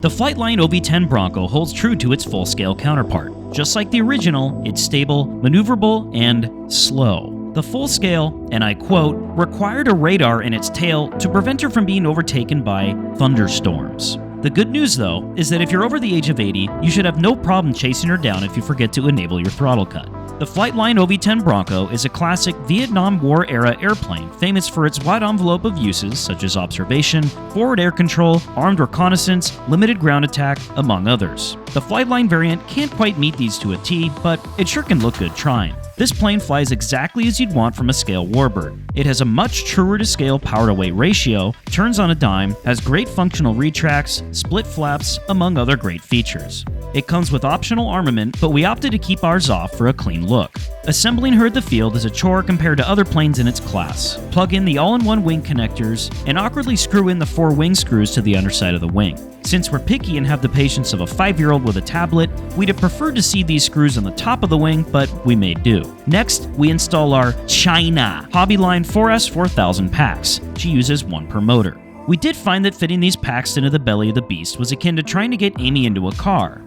The Flightline OV-10 Bronco holds true to its full-scale counterpart. Just like the original, it's stable, maneuverable, and slow. The full-scale, and I quote, required a radar in its tail to prevent her from being overtaken by thunderstorms. The good news, though, is that if you're over the age of 80, you should have no problem chasing her down if you forget to enable your throttle cut. The Flightline OV-10 Bronco is a classic Vietnam War-era airplane famous for its wide envelope of uses such as observation, forward air control, armed reconnaissance, limited ground attack, among others. The Flightline variant can't quite meet these to a T, but it sure can look good trying. This plane flies exactly as you'd want from a scale warbird. It has a much truer-to-scale power-to-weight ratio, turns on a dime, has great functional retracts, split flaps, among other great features. It comes with optional armament, but we opted to keep ours off for a clean look. Assembling her at the field is a chore compared to other planes in its class. Plug in the all-in-one wing connectors, and awkwardly screw in the 4 wing screws to the underside of the wing. Since we're picky and have the patience of a 5-year-old with a tablet, we'd have preferred to see these screws on the top of the wing, but we made do. Next, we install our China Hobbyline 4S 4000 packs. She uses 1 per motor. We did find that fitting these packs into the belly of the beast was akin to trying to get Amy into a car.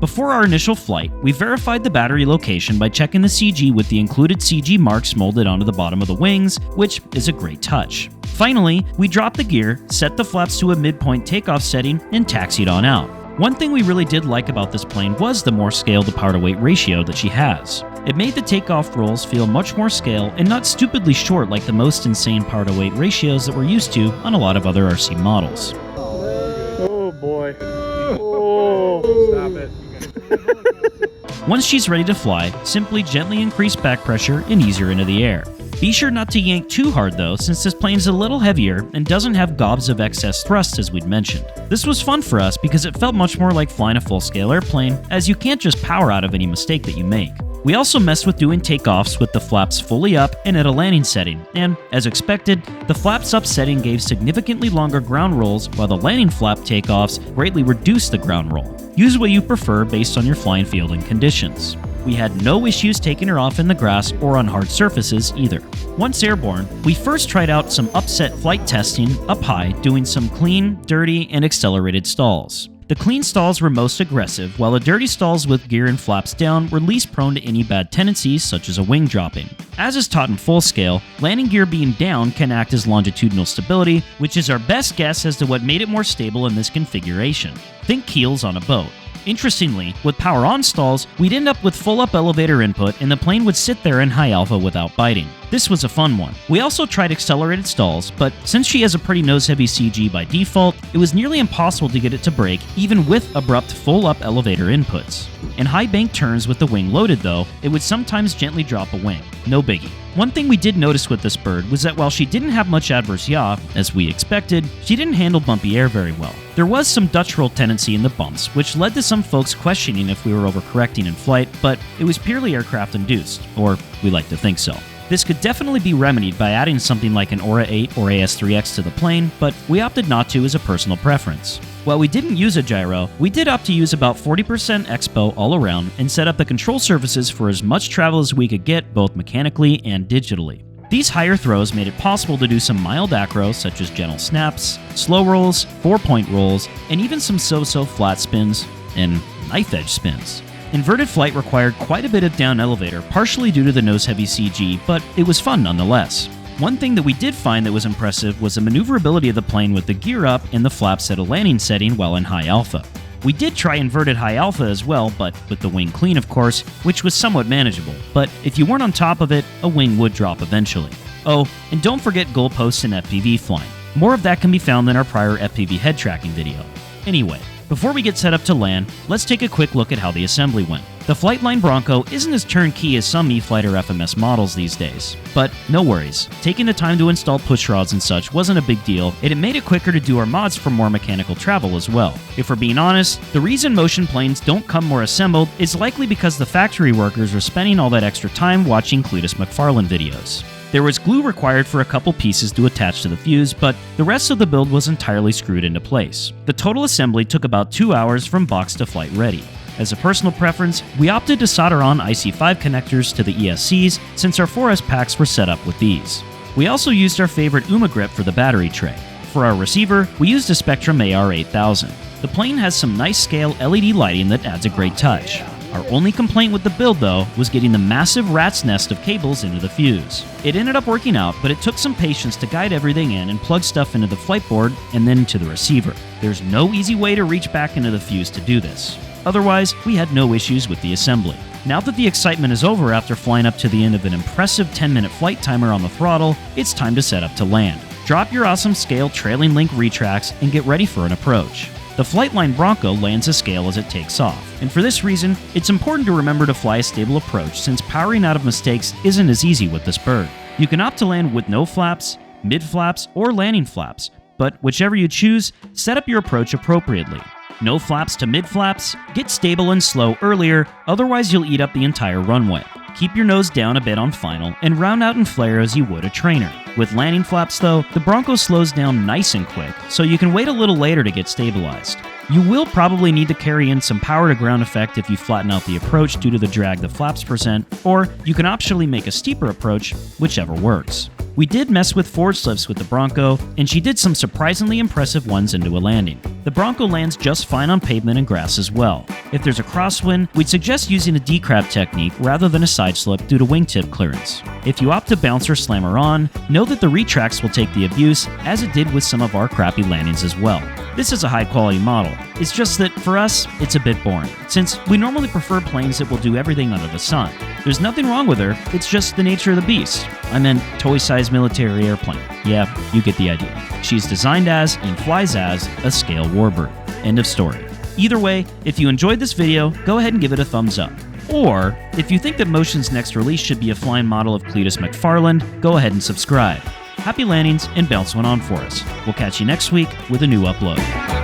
Before our initial flight, we verified the battery location by checking the CG with the included CG marks molded onto the bottom of the wings, which is a great touch. Finally, we dropped the gear, set the flaps to a midpoint takeoff setting, and taxied on out. One thing we really did like about this plane was the more scale to power-to-weight ratio that she has. It made the takeoff rolls feel much more scale and not stupidly short like the most insane power-to-weight ratios that we're used to on a lot of other RC models. Oh boy. Oh. Stop it. Once she's ready to fly, simply gently increase back pressure and ease her into the air. Be sure not to yank too hard though, since this plane is a little heavier and doesn't have gobs of excess thrust as we'd mentioned. This was fun for us because it felt much more like flying a full-scale airplane, as you can't just power out of any mistake that you make. We also messed with doing takeoffs with the flaps fully up and at a landing setting, and, as expected, the flaps up setting gave significantly longer ground rolls while the landing flap takeoffs greatly reduced the ground roll. Use what you prefer based on your flying field and conditions. We had no issues taking her off in the grass or on hard surfaces either. Once airborne, we first tried out some upset flight testing up high, doing some clean, dirty, and accelerated stalls. The clean stalls were most aggressive, while the dirty stalls with gear and flaps down were least prone to any bad tendencies such as a wing dropping. As is taught in full scale, landing gear being down can act as longitudinal stability, which is our best guess as to what made it more stable in this configuration. Think keels on a boat. Interestingly, with power on stalls, we'd end up with full up elevator input and the plane would sit there in high alpha without biting. This was a fun one. We also tried accelerated stalls, but since she has a pretty nose-heavy CG by default, it was nearly impossible to get it to brake even with abrupt full up elevator inputs. In high bank turns with the wing loaded though, it would sometimes gently drop a wing. No biggie. One thing we did notice with this bird was that while she didn't have much adverse yaw, as we expected, she didn't handle bumpy air very well. There was some Dutch roll tendency in the bumps, which led to some folks questioning if we were overcorrecting in flight, but it was purely aircraft induced, or we like to think so. This could definitely be remedied by adding something like an Aura 8 or AS3X to the plane, but we opted not to as a personal preference. While we didn't use a gyro, we did opt to use about 40% expo all around and set up the control surfaces for as much travel as we could get both mechanically and digitally. These higher throws made it possible to do some mild acro such as gentle snaps, slow rolls, 4-point rolls, and even some so-so flat spins and knife edge spins. Inverted flight required quite a bit of down elevator, partially due to the nose-heavy CG, but it was fun nonetheless. One thing that we did find that was impressive was the maneuverability of the plane with the gear up and the flaps at a landing setting while in high alpha. We did try inverted high alpha as well, but with the wing clean of course, which was somewhat manageable, but if you weren't on top of it, a wing would drop eventually. Oh, and don't forget goalposts and FPV flying. More of that can be found in our prior FPV head tracking video. Anyway, before we get set up to land, let's take a quick look at how the assembly went. The Flightline Bronco isn't as turnkey as some E-flite or FMS models these days, but no worries. Taking the time to install push rods and such wasn't a big deal, and it made it quicker to do our mods for more mechanical travel as well. If we're being honest, the reason motion planes don't come more assembled is likely because the factory workers are spending all that extra time watching Cletus McFarlane videos. There was glue required for a couple pieces to attach to the fuse, but the rest of the build was entirely screwed into place. The total assembly took about 2 hours from box to flight ready. As a personal preference, we opted to solder on IC5 connectors to the ESCs since our 4S packs were set up with these. We also used our favorite UMA grip for the battery tray. For our receiver, we used a Spectrum AR8000. The plane has some nice scale LED lighting that adds a great touch. Our only complaint with the build, though, was getting the massive rat's nest of cables into the fuse. It ended up working out, but it took some patience to guide everything in and plug stuff into the flight board and then into the receiver. There's no easy way to reach back into the fuse to do this. Otherwise, we had no issues with the assembly. Now that the excitement is over after flying up to the end of an impressive 10-minute flight timer on the throttle, it's time to set up to land. Drop your awesome scale trailing link retracts and get ready for an approach. The Flightline Bronco lands a scale as it takes off, and for this reason, it's important to remember to fly a stable approach since powering out of mistakes isn't as easy with this bird. You can opt to land with no flaps, mid flaps, or landing flaps, but whichever you choose, set up your approach appropriately. No flaps to mid flaps, get stable and slow earlier, otherwise you'll eat up the entire runway. Keep your nose down a bit on final, and round out and flare as you would a trainer. With landing flaps though, the Bronco slows down nice and quick, so you can wait a little later to get stabilized. You will probably need to carry in some power to ground effect if you flatten out the approach due to the drag the flaps present, or you can optionally make a steeper approach, whichever works. We did mess with forward lifts with the Bronco, and she did some surprisingly impressive ones into a landing. The Bronco lands just fine on pavement and grass as well. If there's a crosswind, we'd suggest using a D-crab technique rather than a side slip due to wingtip clearance. If you opt to bounce or slam her on, know that the retracts will take the abuse, as it did with some of our crappy landings as well. This is a high-quality model. It's just that, for us, it's a bit boring, since we normally prefer planes that will do everything under the sun. There's nothing wrong with her, it's just the nature of the beast. I meant toy-sized military airplane. Yeah, you get the idea. She's designed as and flies as a scale warbird. End of story. Either way, if you enjoyed this video, go ahead and give it a thumbs up. Or, if you think that Motion's next release should be a flying model of Cletus McFarland, go ahead and subscribe. Happy landings and bounce one on for us. We'll catch you next week with a new upload.